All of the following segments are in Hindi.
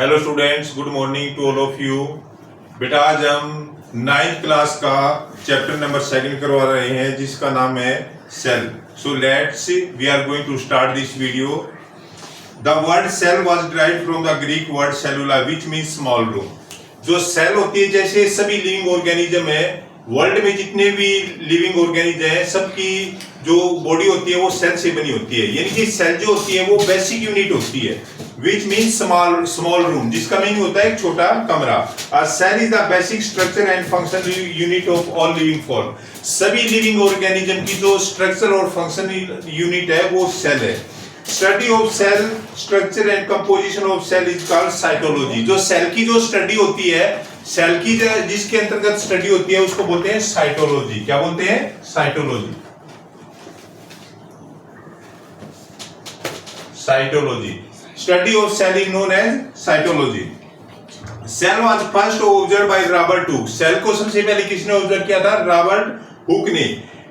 Hello students, good morning to all of you. बेटा आज हम 9th क्लास का चैप्टर नंबर 2 करवा रहे हैं जिसका नाम है cell. So let's we are going to start this video. The word cell was derived from the Greek word cellula which means small room. जो सेल होती है, जैसे सभी लिविंग ऑर्गेनिज्म है, वर्ल्ड में जितने भी लिविंग ऑर्गेनिज्म है सबकी जो बॉडी होती है वो सेल से बनी होती है। यानी कि सेल जो होती है वो बेसिक यूनिट होती है विच मीन्स स्मॉल रूम, जिसका मीनिंग होता है एक छोटा कमरा। Cell is the basic structure and function unit of all living form. सभी लिविंग ऑर्गेनिज्म की जो स्ट्रक्चर और फंक्शन यूनिट है वो सेल है। Study of cell structure and composition of cell is called cytology. जो सेल की जो स्टडी होती है, सेल की जिसके अंतर्गत स्टडी होती है उसको बोलते हैं साइटोलॉजी। क्या बोलते हैं? Cytology. Cytology study of cell is known as cytology. Cell was first observed by Robert Hooke. Cell को सबसे पहले किसने ऑब्जर्व किया था? रॉबर्ट हुक ने।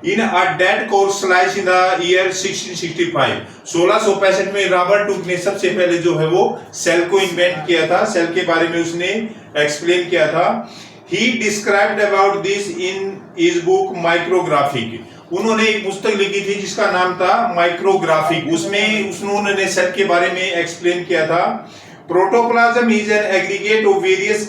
In a dead cork slice in the year 1665। 1665 में रॉबर्ट हुक ने सबसे पहले जो है वो सेल को इन्वेंट किया था, सेल के बारे में उसने एक्सप्लेन किया था। He described about this in his book Micrographia. उन्होंने एक पुस्तक लिखी थी जिसका नाम था माइक्रोग्राफिक। उसमें उन्होंने सेल के बारे में एक्सप्लेन किया था। Protoplasm is an aggregate of various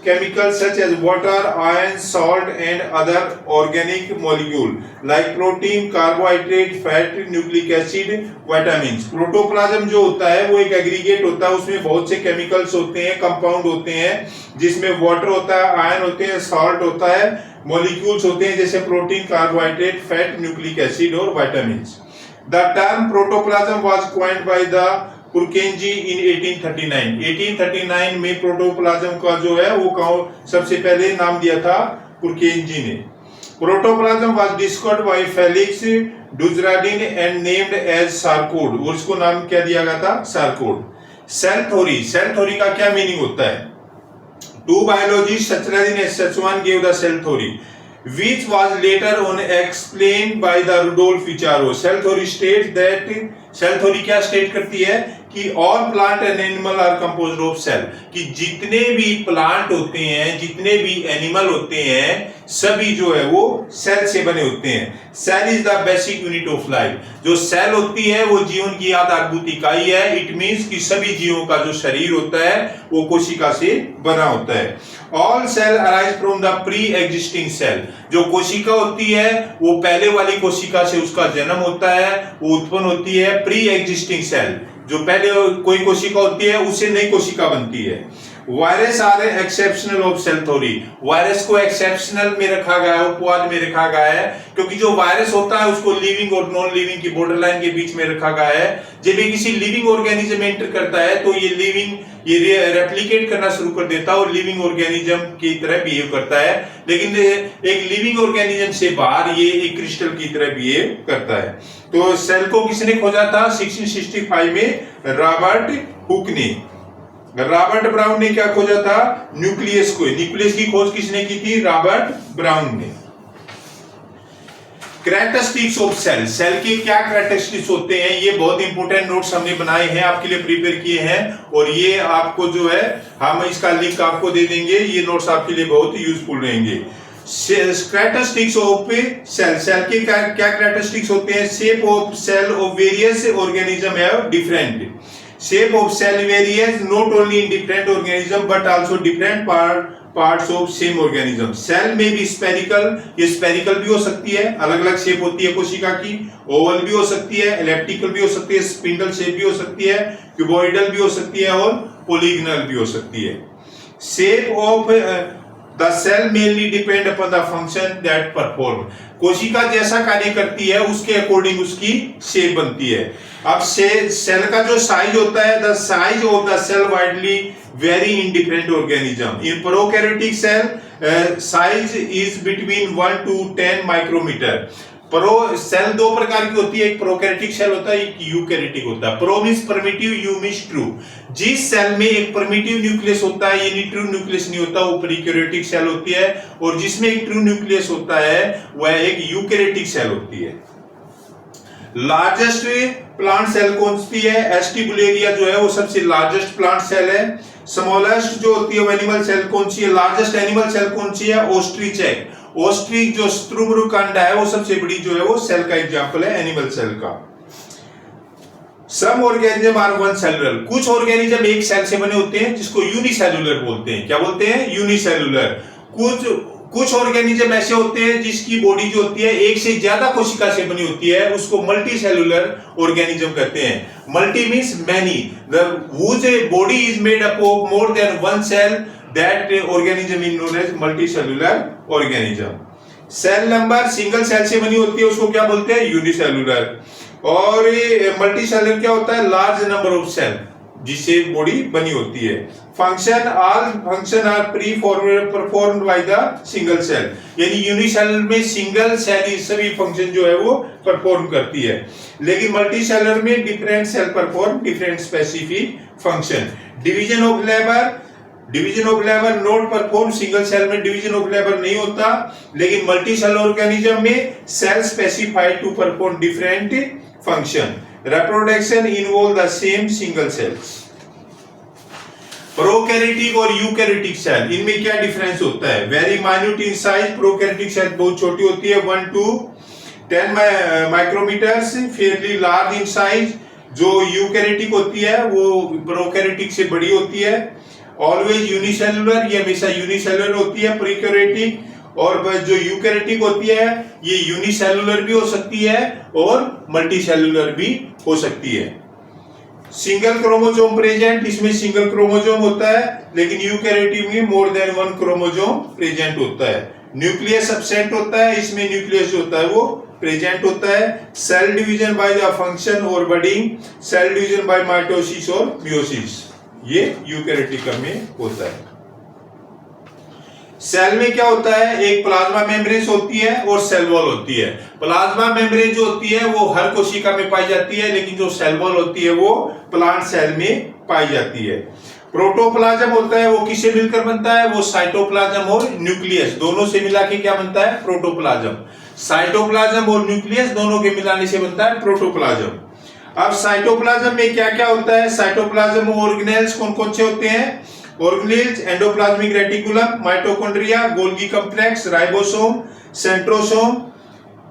chemicals such as water, iron, salt and other organic molecules like protein, carbohydrate, fat, nucleic acid, vitamins। Protoplasm जो होता है वो एक एग्रीगेट होता है, उसमें बहुत से केमिकल्स होते हैं, कंपाउंड होते हैं, जिसमें वाटर होता है, आयरन होते हैं, सॉल्ट होता है, मॉलिक्यूल्स होते हैं जैसे protein, carbohydrate, fat, nucleic acid और vitamins. The term protoplasm was coined by the Purkinje in 1839। 1839 में प्रोटोप्लाज्म का जो है वो सबसे पहले नाम दिया था पुरकेंजी ने। Protoplasm was discovered by Felix Dujardin and named as sarcode. और इसको नाम क्या दिया गया था? Sarcode. Cell theory. Cell theory का क्या मीनिंग होता है? Two biologist Schleiden and Schwann gave the cell theory which was later on explained by the Rudolf Virchow। Cell theory states that cell theory क्या स्टेट करती है कि all plant and animal are composed of cell। कि जितने भी प्लांट होते हैं, जितने भी एनिमल होते हैं, सभी जो है वो सेल से बने होते हैं। Cell is the basic unit of life. जो सेल होती है वो जीवन की आधारभूत इकाई है। इट मीन्स कि सभी जीवों का जो शरीर होता है वो कोशिका से बना होता है। All cell arise from the pre existing cell. जो कोशिका होती है वो पहले वाली कोशिका से उसका जन्म होता है, वो उत्पन्न होती है। प्री एग्जिस्टिंग सेल, जो पहले कोई कोशिका होती है उससे नई कोशिका बनती है। Virus are exceptional of cell theory. Virus को एक्सेप्शनल में रखा गया है, अपवाद में रखा गया है, क्योंकि जो वायरस होता है उसको लिविंग और नॉन लिविंग की बॉर्डर लाइन के बीच में रखा गया है। जब ये किसी लिविंग ऑर्गेनिज्म में एंटर करता है तो ये रेप्लिकेट करना शुरू कर देता है और लिविंग ऑर्गेनिज्म की तरह बिहेव करता है। लेकिन एक लिविंग ऑर्गेनिज्म से बाहर ये एक क्रिस्टल की तरह बिहेव करता है। तो सेल को किसने खोजा था? 1665 में रॉबर्ट हुक ने। रॉबर्ट ब्राउन ने क्या खोजा था? न्यूक्लियस को। न्यूक्लियस की खोज किसने की थी? रॉबर्ट ब्राउन ने। Characteristics of cell. सेल के क्या कैरेक्टरिस्टिक्स होते हैं, ये बहुत इंपॉर्टेंट नोट्स हमने बनाए हैं, आपके लिए प्रिपेयर किए हैं, और ये आपको जो है हम इसका लिंक आपको दे देंगे। ये नोट्स आपके लिए बहुत यूजफुल रहेंगे। Characteristics of cell. सेल के क्या कैरेक्टरिस्टिक्स होते हैं? Shape of cell of various organism have different. Shape of cell varies not only in different organism but also different parts of same organism। Cell में भी स्पेरिकल, ये स्पेरिकल भी हो सकती है, अलग अलग शेप होती है कोशिका की, ओवल भी हो सकती है, एलिप्टिकल भी हो सकती है, स्पिंडल शेप भी हो सकती है, क्यूबॉइडल भी हो सकती है और पॉलीगनल भी हो सकती है। Shape of the cell mainly depend upon the function that perform. कोशिका जैसा कार्य करती है उसके अकॉर्डिंग उसकी शेप बनती है। अब सेल का जो साइज होता है, the size of the cell widely vary in different organism. In prokaryotic cell size is between 1 to 10 micrometre. Cell दो प्रकार की होती है, एक प्रोकैरियोटिक सेल होता है, एक यूकैरियोटिक होता है। Pro means primitive, you means true. जिस सेल में एक प्रिमिटिव न्यूक्लियस होता है, यानी ट्रू न्यूक्लियस नहीं होता, वो प्रीकैरियोटिक सेल होती है, और जिसमें एक ट्रू न्यूक्लियस होता है वह एक यूकैरियोटिक सेल होती है। लार्जेस्ट प्लांट सेल कौन सी है? एस्टिबुलेरिया जो है वो सबसे लार्जेस्ट प्लांट सेल है। स्मॉलेस्ट जो होती है एनिमल सेल कौन सी है, लार्जेस्ट एनिमल सेल कौन सी है, ऑस्ट्रिच है। ऑस्ट्रिच जो स्ट्रुमरुकांडा है वो सबसे बड़ी जो है वो सेल का एग्जांपल है एनिमल सेल का। Some organism are one cellular, कुछ ऑर्गेनिज्म एक सेल से बने होते हैं जिसको यूनिसेलुलर बोलते हैं। क्या बोलते हैं? यूनिसेलुलर। कुछ ऑर्गेनिज्म ऐसे होते हैं जिसकी बॉडी जो होती है एक से ज्यादा कोशिका से बनी होती है, उसको मल्टी सेलुलर ऑर्गेनिज्म कहते हैं। Multi means many, whose body is made up of more than one cell, that organism is known as multicellular organism। Cell number single cell से बनी होती है उसको क्या बोलते हैं? यूनिसेलुलर। और मल्टी सेलुलर क्या होता है? लार्ज नंबर ऑफ सेल जिससे बॉडी बनी होती है। Function, all function are pre performed by the single cell, यानी यूनिसेलुलर में सिंगल सेल ही सभी फंक्शन जो है वो परफॉर्म करती है, लेकिन मल्टी सेलुलर में different cell perform different specific function. Division of labour not perform, single cell में डिवीजन ऑफ लेबर नहीं होता, लेकिन मल्टी सेलुलर ऑर्गेनिज्म में cell specified to perform different function. Reproduction involve the same single cells. Prokaryotic और यूकैरियोटिक सेल, इनमें क्या डिफरेंस होता है? Very minute in size, prokaryotic cell बहुत छोटी होती है 1 to 10 micrometres, fairly large in size. जो यूकैरियोटिक होती है वो प्रोकैरियोटिक से बड़ी होती है। ऑलवेज यूनिसेलुलर, ये हमेशा यूनिसेलुलर होती है प्रोकैरियोटिक। और जो यूकैरियोटिक होती है ये यूनिसेलुलर भी हो सकती है और मल्टीसेलुलर भी हो सकती है। सिंगल क्रोमोसोम प्रेजेंट, इसमें सिंगल क्रोमोसोम होता है, लेकिन यूकैरियोटिक में more than one chromosome present होता है। न्यूक्लियस एब्सेंट होता है, इसमें न्यूक्लियस होता है वो प्रेजेंट होता है। Cell division by the function और budding, cell division by mitosis और मियोसिस, ये यूकैरियोटिक में होता है। सेल में क्या होता है? एक प्लाज्मा मेम्ब्रेन होती है और सेल वॉल होती है। प्लाज्मा मेम्ब्रेन जो होती है वो हर कोशिका में पाई जाती है, लेकिन जो सेल वॉल होती है वो प्लांट सेल में पाई जाती है। प्रोटोप्लाज्म होता है वो किससे मिलकर बनता है? वो साइटोप्लाज्म और न्यूक्लियस दोनों से मिला के क्या बनता है? प्रोटोप्लाज्म। साइटोप्लाज्म और न्यूक्लियस दोनों के मिलाने से बनता है प्रोटोप्लाज्म। अब साइटोप्लाज्म में क्या क्या होता है? साइटोप्लाज्म ऑर्गेनेल्स कौन कौन से होते हैं? Organelles, endoplasmic reticulum, mitochondria, Golgi complex, ribosome, centrosome,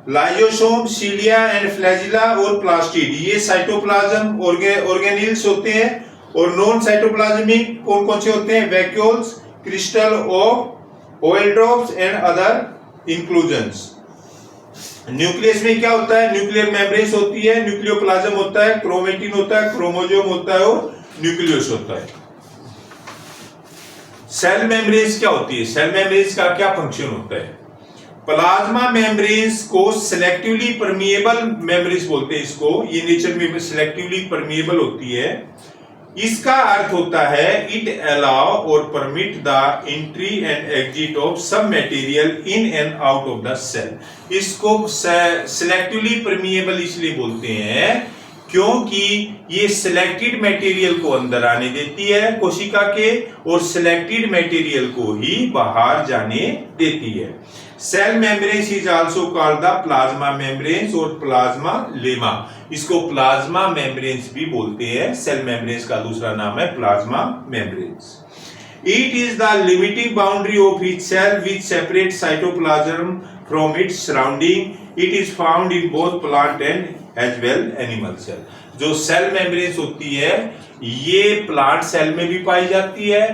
lysosome, cilia and flagella और प्लास्टिड, ये साइटोप्लाज्म ऑर्गेनेल्स होते हैं। और नॉन साइटोप्लाज्मिक कौन कौन से होते हैं? Vacuoles, crystal of oil drops and other inclusions. Nucleus में क्या होता है? न्यूक्लियर मेम्ब्रेन होती है, न्यूक्लियोप्लाज्म होता है, क्रोमेटिन होता है, क्रोमोसोम होता है और न्यूक्लियस होता है। सेल मेम्ब्रेन्स क्या होती है? सेल मेम्ब्रेन्स का क्या फंक्शन होता है? प्लाज्मा मेम्ब्रेन्स को सिलेक्टिवली परमिएबल मेम्ब्रेन्स बोलते हैं इसको, ये नेचर में सिलेक्टिवली परमिएबल होती है। इसका अर्थ होता है इट अलाउ और permit the entry and exit of सब material in and out of the cell. इसको सिलेक्टिवली परमिएबल इसलिए बोलते हैं क्योंकि ये सिलेक्टेड मटेरियल को अंदर आने देती है कोशिका के और सिलेक्टेड मटेरियल को ही बाहर जाने देती है। Cell membranes is also called the plasma membranes और प्लाज्मा लेमा, इसको प्लाज्मा मेम्ब्रेन्स भी बोलते हैं। सेल मेम्ब्रेन्स का दूसरा नाम है plasma membranes. It is the limiting boundary of each cell which separates cytoplasm from its surrounding. It is found in both plant and as well animal cell. जो सेल मेम्ब्रेन्स होती है ये प्लांट सेल में भी पाई जाती है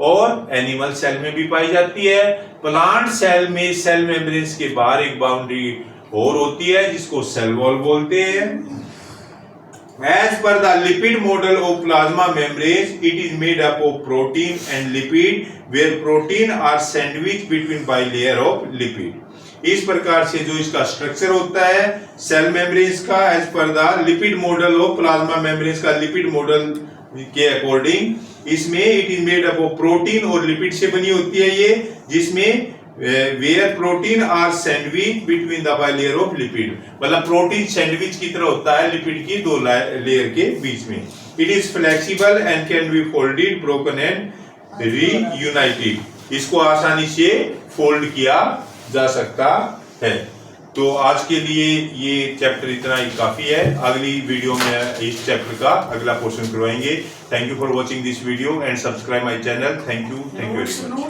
और एनिमल सेल में भी पाई जाती है। प्लांट सेल में सेल मेम्ब्रेन्स के बाहर एक बाउंड्री और होती है जिसको सेल वॉल बोलते हैं। As per the lipid model of plasma membranes, it is made up of protein and lipid, where protein are sandwiched between bilayer of lipid. इस प्रकार से जो इसका स्ट्रक्चर होता है सेल मेम्ब्रेन्स का, as per the lipid model of plasma membranes का लिपिड मॉडल के अकॉर्डिंग, इसमें it is made up of protein और लिपिड से बनी होती है ये, जिसमें where protein are sandwich between the bilayer of lipid, मतलब प्रोटीन सैंडविच की तरह होता है लिपिड की दो लेयर के बीच में। It is flexible and can be folded, broken and reunited, इसको आसानी से फोल्ड किया जा सकता है। तो आज के लिए ये चैप्टर इतना ही काफी है। अगली वीडियो में इस चैप्टर का अगला पोर्शन करवाएंगे। Thank you for watching this video and subscribe my channel. Thank you very much.